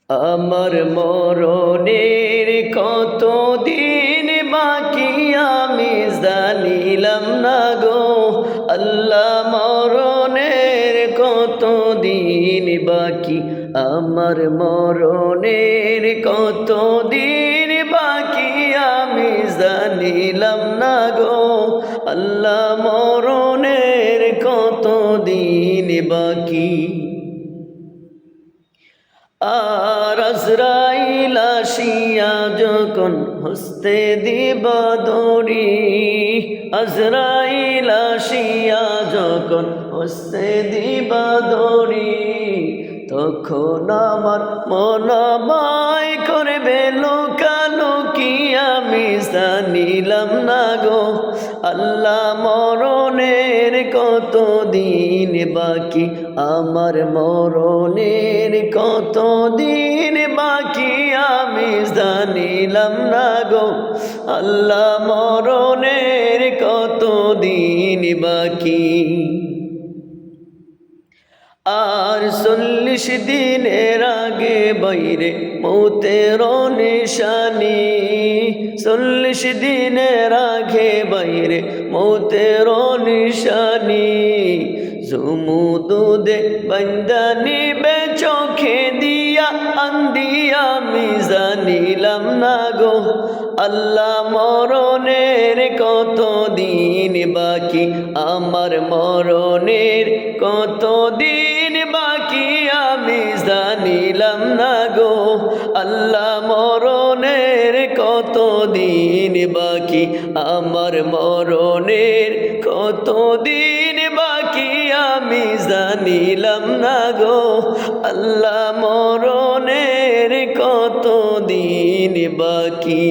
আমার মরণের কত দিন বাকি আমি জানিলাম না গো আল্লাহ মরণের কত দিন বাকি আমার মরণের কত দিন বাকি আমি জানিলাম না গো আল্লাহ মরণের কত দিন বাকি আর আজরাইল আসিয়া যখন হস্তে দিব দড়ি আজরাইল আসিয়া যখন হস্তে দিব দড়ি তখন আমার মন ভয় করবে লোকালোকি আমি জানিলাম না গো আল্লাহ মরণের কত দিন বাকি আমার মরণের কত দিন বাকি আমি জানিলাম না গো আল্লাহ মরণের কত দিন বাকি আর ৪০ দিনের আগে বাইরে মৌতের নিশানি ৪০ দিনের আগে বাইরে মৌতের নিশানি জুমুদুদে বন্দানি বে চোখে দিয়া আন্দিয়া আমি জানিলাম না গো আল্লাহ মরণের কত দিন বাকি আমার মরণের কত দিন বাকি আমি জানিলাম না গো আল্লাহ মরণের কত দিন বাকি আমার মরণের কত দিন বাকি আমি জানিলাম না গো আল্লাহ মরণের কত দিন বাকি।